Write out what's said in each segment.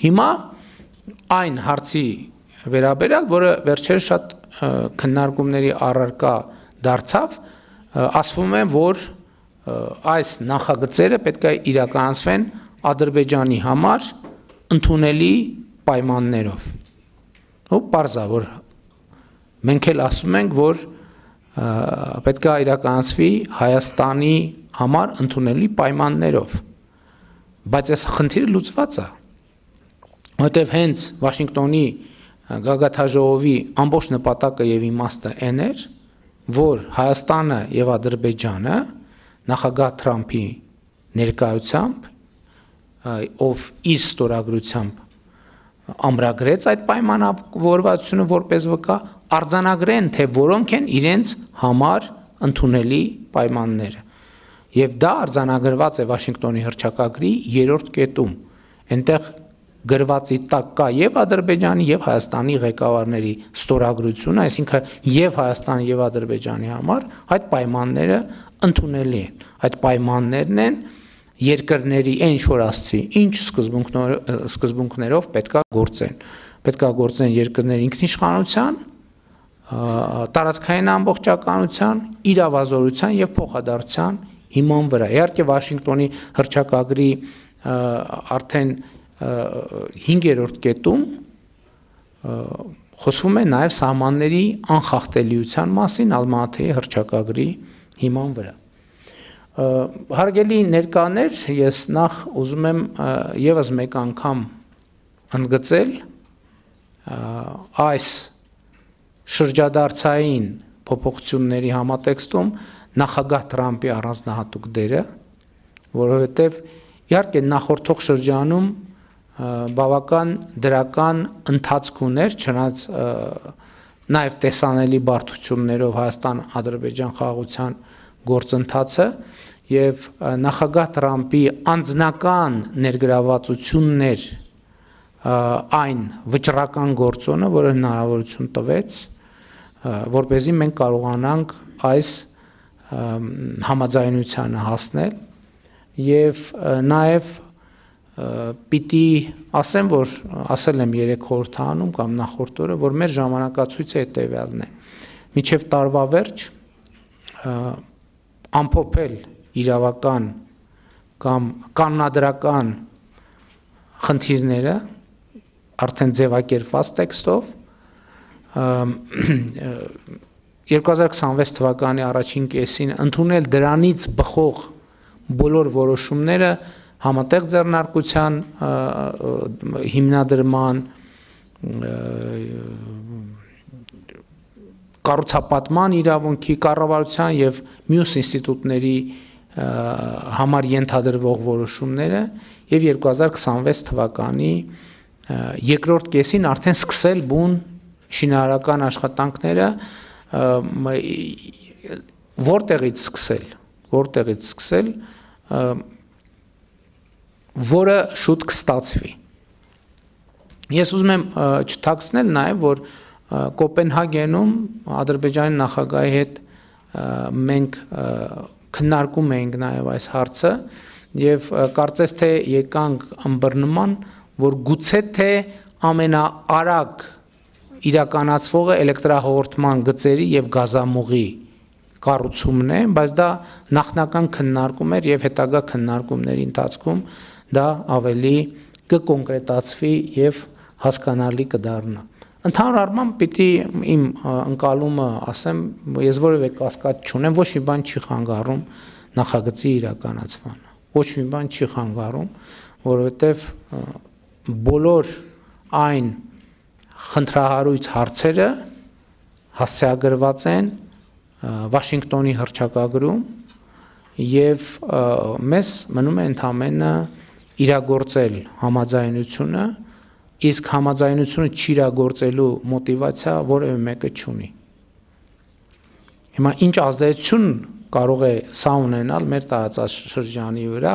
Հիմա այն հարցի վերաբերյալ, որը վերջերս շատ քննարկումների առարկա դարձավ, ասվում է, որ այս նախագծերը պետք է իրականացվեն Ադրբեջանի համար ընդունելի պայմաններով։ Պարզ է, որ մենք էլ ասում ենք, որ պետք է իրականացվի Հայաստանի համար ընդունելի պայմաններով, բայց այս խնդիրը լուծված է, որտեղ հենց Վաշինգտոնի գագաթնաժողովի ամբողջ նպատակը եւ իմաստը այն էր, որ Հայաստանը եւ Ադրբեջանը նախագահ Թրամփի ներկայությամբ, ով իր ստորագրությամբ ամրագրեց այդ պայմանավորվածությունը որպես վկա, արձանագրեն, թե որոնք են իրենց համար ընդունելի պայմանները։ Եվ դա արձանագրված է Վաշինգտոնի հռչակագրի 3-րդ կետում։ Այնտեղ գրվածի տակ կա եւ Ադրբեջանի եւ Հայաստանի ղեկավարների ստորագրությունը, այսինքն եւ Հայաստանի եւ Ադրբեջանի համար այդ պայմանները ընդունելի են։ Այդ պայմաններն են երկրների այն շորացի, ինչ սկզբունքներով պետքա գործեն։ Պետքա գործեն երկրների ինքնիշխանության, տարածքային ամբողջականության, իրավազորության եւ փոխադարձության հիման վրա։ Իհարկե Վաշինգտոնի հռչակագրի արդեն 5-րդ կետում խոսվում է նաև սահմանների անխախտելիության մասին Ալմատիի հռչակագրի հիման վրա։ Հարգելի ներկաներ, ես նախ ուզում եմ եւս մեկ անգամ ընդգծել այս շրջադարձային փոփոխությունների համատեքստում նախագահ Թրամփի առանձնահատուկ դերը, որովհետև իհարկե նախորդող շրջանում բավական դրական ընթացք ուներ, չնայած նաև տեսանելի բարդություններով Հայաստան-Ադրբեջան խաղաղության գործընթացը եւ նախագահ Թրամփի անձնական ներգրավվածություններ այն վճռական գործոնը, որը հնարավորություն տվեց, որպեսզի մենք կարողանանք այս համաձայնությանը հասնել եւ նաեւ պիտի ասեմ, որ ասել եմ 3 խորհրդանում կամ նախորդ օրը, որ մեր ժամանակացույցը հետեւյալն է. մինչև տարվա վերջ ամփոփել իրավական կամ կանոնադրական խնդիրները արդեն ձևակերպված տեքստով 2026 թվականի առաջին կեսին ընդունել դրանից բխող բոլոր որոշումները համատեղ ձեռնարկության հիմնադրման կառուցապատման իրավունքի կառավարության եւ մյուս ինստիտուտների համար ենթադրվող որոշումները եւ 2026 թվականի երկրորդ կեսին արդեն սկսել բուն շինարարական աշխատանքները որտեղից սկսել որը շուտ կստացվի։ Ես ուզում եմ չթաքցնել նաև, որ Կոպենհագենում Ադրբեջանի նախագահի հետ մենք քննարկում էինք նաև այս հարցը եւ կարծես թե եկանք ըմբռնման, որ գուցե թե ամենաարագ իրականացվողը էլեկտրահաղորդման գծերի եւ գազամուղի կառուցումն է, բայց դա նախնական քննարկում էր եւ հետագա քննարկումների ընթացքում դա ավելի կկոնկրետացվի եւ հասկանալի կդառնա։ Ընդհանուր առմամբ պիտի իմ ընկալումը ասեմ, ես որևէ կասկած չունեմ, ոչ մի բան չի խանգարում նախագծի իրականացմանը։ Ոչ մի բան չի խանգարում, որովհետեւ բոլոր այն խնդրահարույց հարցերը հասցեագրված են Վաշինգտոնի հռչակագրում եւ մեզ մնում է ընդամենը իրագործել համաձայնությունը, իսկ համաձայնությունը չիրագործելու մոտիվացիա որևէ մեկը չունի։ Հիմա ինչ ազդեցություն կարող է սա ունենալ մեր տարածաշրջանի վրա,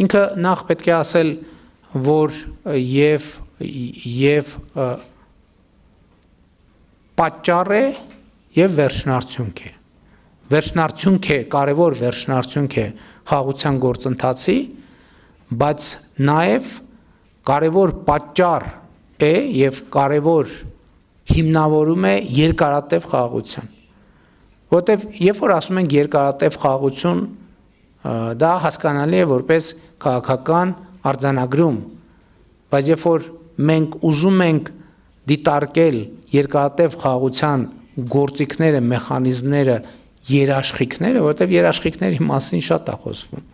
ինքը նախ պետք է ասել, որ եւ պատճառ է եւ վերջնարդյունք է։ Վերջնարդյունք է, կարևոր վերջնարդյունք է խաղաղության գործընթացի, բայց նաեւ կարևոր պատճառ է եւ կարևոր հիմնավորում է երկարատև խաղաղության, որտեվ երբ որ ասում ենք երկարատև խաղաղություն, դա հասկանալի է որպես քաղաքական արձանագրում, բայց երբ որ մենք ուզում ենք դիտարկել երկարատև խաղաղության գործիքները, մեխանիզմները, երաշխիքները, որտեվ երաշխիքների մասին շատ է խոսվում,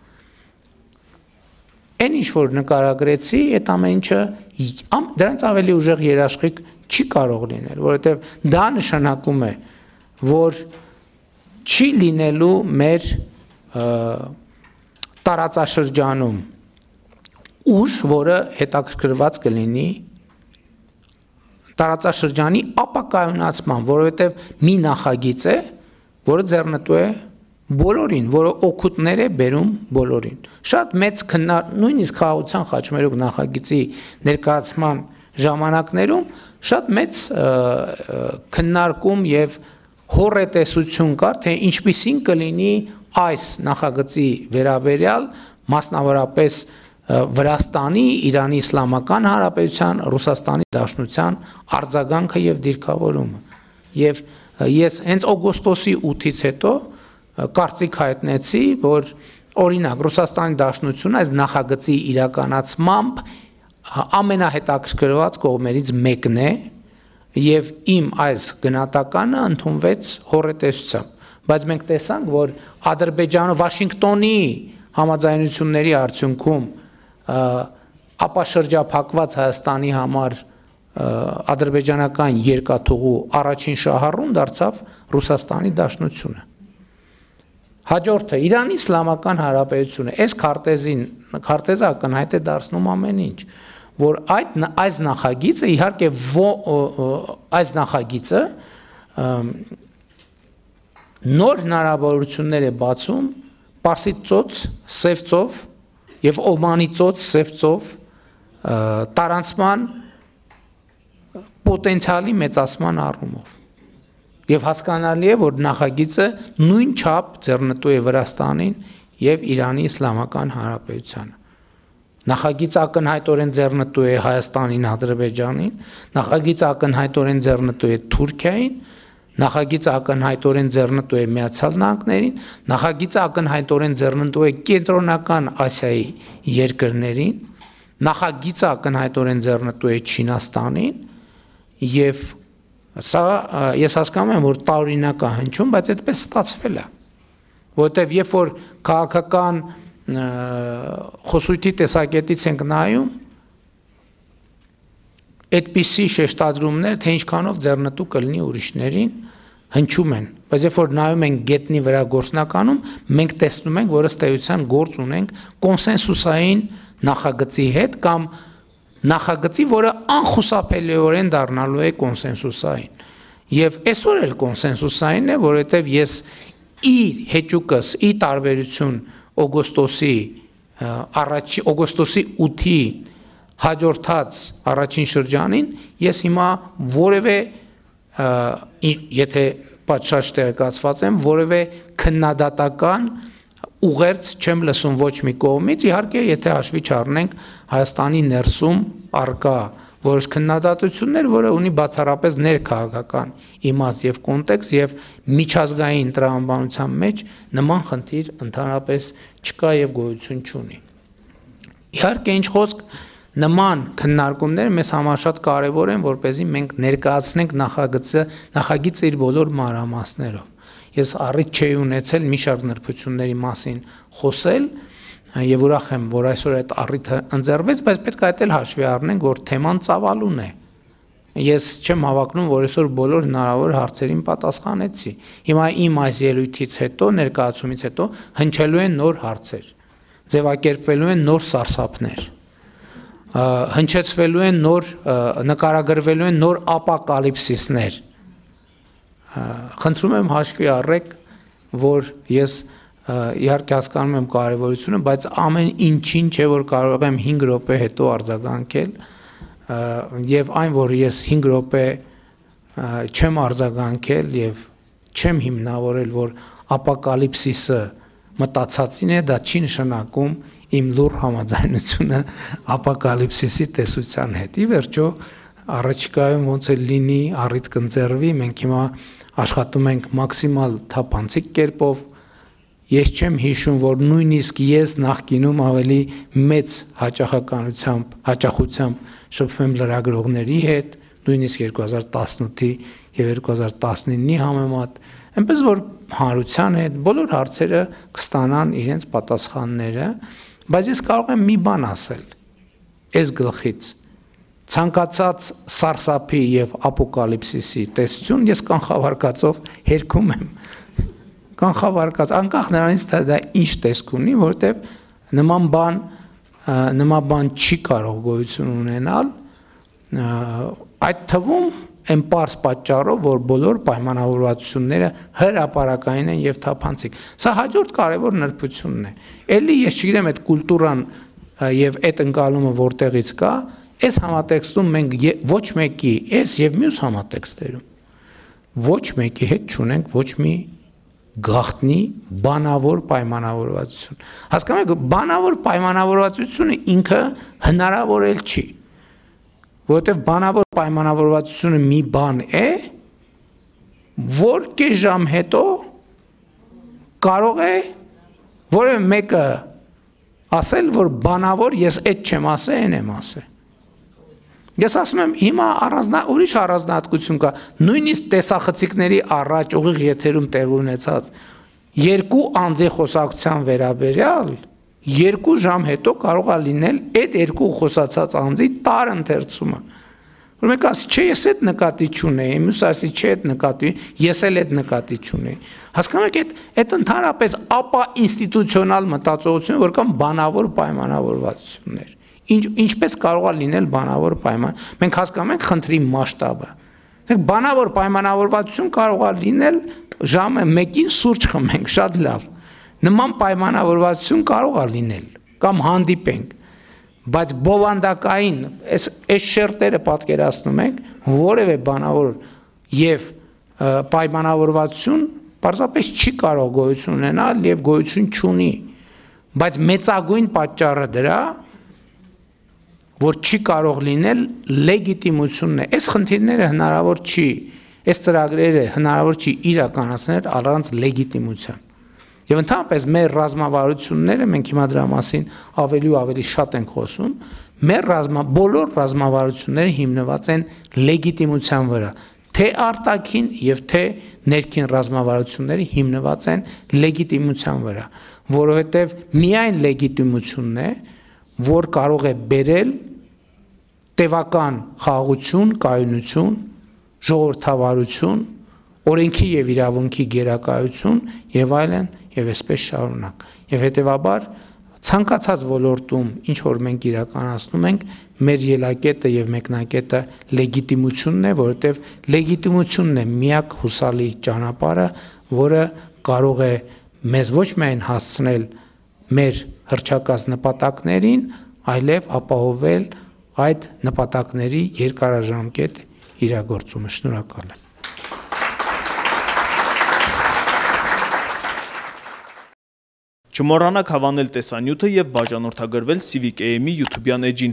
այն ինչ որ նկարագրեցի, այդ ամեն ինչը դրանց ավելի ուժեղ երաշխիք չի կարող լինել, որովհետև դա նշանակում է, որ չի լինելու մեր տարածաշրջանում ուժ, որը հետաքրքրված կլինի տարածաշրջանի ապակայունացման, որովհետև մի նախագիծ է, որը ձեռնտու է բոլորին, որը օգուտներ է բերում բոլորին։ Շատ մեծ նույնիսկ խաղաղության խաչմերուկ նախագծի ներկայացման ժամանակներում շատ մեծ քննարկում եւ հոռետեսություն կար, թե ինչպիսին կլինի այս նախագծի վերաբերյալ մասնավորապես Վրաստանի, Իրանի Իսլամական Հանրապետության, Ռուսաստանի Դաշնության արձագանքը եւ դիրքավորումը։ Եվ ես հենց օգոստոսի 8-ից հետո կարծիք հայտնեցի, որ օրինակ Ռուսաստանի Դաշնությունը այս նախագծի իրականացմամբ ամենահետաքրքրված կողմերից մեկն է եւ իմ այս գնահատականը ընդունվեց հոռետեսությամբ, բայց մենք տեսանք, որ Ադրբեջանը Վաշինգտոնի համաձայնությունների արդյունքում ապաշրջափակված Հայաստանի համար ադրբեջանական երկաթուղու առաջին շահառուն դարձավ Ռուսաստանի Դաշնությունը։ Հաջորդը Իրանի Իսլամական Հանրապետությունը, այս քարտեզը ակնհայտ է դարձնում ամեն ինչ, որ այս նախագիծը իհարկե այս նախագիծը նոր հնարավորություններ է բացում Պարսից ծոց, Սև ծով եւ Օմանի ծոց, Սև ծով տարանցման պոտենցիալի մեծացման առումով։ Եվ հասկանալի է, որ նախագիծը նույն չափ ձեռնտու է Վրաստանին եւ Իրանի Իսլամական Հանրապետությանը։ Նախագիծը ակնհայտորեն ձեռնտու է Հայաստանին, Ադրբեջանին, նախագիծը ակնհայտորեն ձեռնտու է Թուրքիային, նախագիծը ակնհայտորեն ձեռնտու է Միացյալ Նահանգներին, նախագիծը ակնհայտորեն ձեռնտու է Կենտրոնական Ասիայի երկրներին, նախագիծը ակնհայտորեն ձեռնտու է Չինաստանին եւ սա ես հասկանում եմ, որ տարօրինակ է հնչում, բայց այդպես ստացվել է, որովհետեւ երբ որ քաղաքական խոսույթի տեսակետից ենք նայում, այդպիսի շեշտադրումներ, թե ինչքանով ձեռնտու կլինի ուրիշներին, հնչում են, բայց երբ որ նայում ենք գետնի վրա գործնականում, մենք տեսնում ենք, որ ըստ էության գործ ունենք կոնսենսուսային նախագծի հետ կամ նախագծի, որը անխուսափելիորեն դառնալու է կոնսենսուսային։ Եվ այսօր էլ կոնսենսուսային է, որովհետև ես հեճուկս, տարբերություն օգոստոսի 8-ի հաջորդած առաջին շրջանին, ես հիմա որևէ, եթե պատշաճ տեղեկացված եմ, որևէ քննադատական ուղերձ չեմ լսում ոչ մի կողմից, իհարկե, եթե հաշվի չառնենք Հայաստանի ներսում առկա որոշ քննադատություններ, որը ունի բացառապես ներքաղաքական իմաստ եւ կոնտեքստ եւ միջազգային տրամաբանության մեջ նման խնդիր ընդհանրապես չկա եւ գոյություն չունի։ Իհարկե, ինչ խոսք, նման քննարկումները մեզ համար շատ կարևոր են, որպեսզի մենք ներկայացնենք նախագիծը իր բոլոր մանրամասներով։ Ես առիթ չէի ունեցել մի շարք նրբությունների մասին խոսել եւ ուրախ եմ, որ այսօր այդ առիթը ընձեռվեց, բայց պետք է այդել հաշվի առնենք, որ թեման ծավալուն է։ Ես չեմ հավակնում, որ այսօր բոլոր հնարավոր հարցերին պատասխանեցի։ Հիմա իմ այս ելույթից հետո, ներկայացումից հետո հնչելու են նոր հարցեր, ձևակերպվելու են նոր սարսափներ, հնչեցվելու են նոր, նկարագրվելու են նոր ապոկալիպսիսներ։ Խնդրում եմ հաշվի առեք, որ ես իհարկե հասկանում եմ կարևորությունը, բայց ամեն ինչին չէ, որ կարող եմ 5 րոպե հետո արձագանքել, եւ այն, որ ես 5 րոպե չեմ արձագանքել եւ չեմ հիմնավորել, որ ապոկալիպսիսը մտածածին է, դա չի նշանակում իմ լուր համաձայնությունը ապոկալիպսիսի տեսության հետ։ Ի վերջո առաջիկայում ոնց է լինի, առիթ կընձեռվի, մենք հիմա աշխատում ենք մաքսիմալ թափանցիկ կերպով։ Ես չեմ հիշում, որ նույնիսկ ես նախկինում ավելի մեծ հաճախությամբ շփվում լրագրողների հետ, նույնիսկ 2018-ի եւ 2019-ի համեմատ, այնպես որ հանրության հետ բոլոր հարցերը կստանան իրենց պատասխանները, բայց ես կարող եմ մի բան ասել այս գլխից. ցանկացած սարսափի եւ ապոկալիպսիսի տեսություն ես կանխավարկածով հերքում եմ, կանխավարկած, անկախ նրանից թե դա ինչ տեսք ունի, որտեվ նման բան չի կարող գոյություն ունենալ, այդ թվում այն պարզ պատճառով, որ բոլոր պայմանավորվածությունները հրապարակային են եւ թափանցիկ։ Սա հաջորդ կարևոր նրբությունն է։ Էլի ես չգիտեմ այդ կուլտուրան եւ այդ ընկալումը որտեղից կա, այս համատեքստում մենք ոչ մեկի, այս եւ մյուս համատեքստերում ոչ մեկի հետ չունենք ոչ մի գաղտնի բանավոր պայմանավորվածություն։ Հասկանում եք, բանավոր պայմանավորվածությունը ինքը հնարավոր էլ չի, որովհետև բանավոր պայմանավորվածությունը մի բան է, որ կես ժամ հետո կարող է որևէ մեկը ասել, որ բանավոր ես այդ չեմ ասել, այն եմ ասել։ Ես ասում եմ, հիմա ուրիշ առանձնահատկություն կա, նույնիսկ տեսախցիկների առաջ ուղիղ եթերում տեղ ունեցած երկու անձի խոսակցության վերաբերյալ 2 ժամ հետո կարող է լինել այդ երկու խոսացած անձի տարընթերցումը։ Որ մեկ ասի, չէ, ես այդ նկատի չունեի, մյուս ասի, չէ, այդ նկատի, ես էլ այդ նկատի չունեի։ Հասկանում եք, այդ ընդհանրապես ապա ինստիտուցիոնալ մտածողություն, որ կան բանավոր պայմանավորվածություններ։ Ինչպես կարող է լինել բանավոր պայման։ Մենք հասկանում ենք խնդրի մասշտաբը։ Բանավոր պայմանավորվածություն կարող է լինել ժամը 1-ին սուրճ խմենք, շատ լավ։ Նման պայմանավորվածություն կարող է լինել կամ հանդիպենք, բայց բովանդակային այս շերտերը պատկերացնում ենք որևէ բանավոր եւ պայմանավորվածություն պարզապես չի կարող գոյություն ունենալ եւ գոյություն չունի, բայց մեծագույն պատճառը դրա որ չի կարող լինել լեգիտիմությունն է։ Այս խնդիրները հնարավոր չի, այս ծրագրերը հնարավոր չի իրականացնել առանց լեգիտիմության։ Եվ ընդհանրապես մեր ռազմավարությունները, մենք հիմա դրա մասին ավելի ու ավելի շատ ենք խոսում, մեր բոլոր ռազմավարությունները հիմնված են լեգիտիմության վրա, թե արտաքին եւ թե ներքին ռազմավարությունները հիմնված են լեգիտիմության վրա, որովհետեւ միայն լեգիտիմությունն է, որ կարող է բերել տևական խաղաղություն, կայունություն, ժողովրդավարություն, օրենքի եւ իրավունքի գերակայություն եւ այլն եւ այսպես շարունակ։ Եվ հետեւաբար ցանկացած ոլորտում ինչ որ մենք իրականացնում ենք, մեր ելակետը եւ մեկնակետը լեգիտիմությունն է, որովհետեւ լեգիտիմությունն է միակ հուսալի ճանապարհը, որը կարող է մեզ ոչ միայն հասցնել մեր հռչակած նպատակներին, այլև ապահովել այդ նպատակների երկարաժամկետ իրագործումը։ Շնորհակալ եմ։ Չմոռանաք հավանել տեսանյութը եւ բաժանորդագրվել Civic AM-ի YouTube-յան էջին։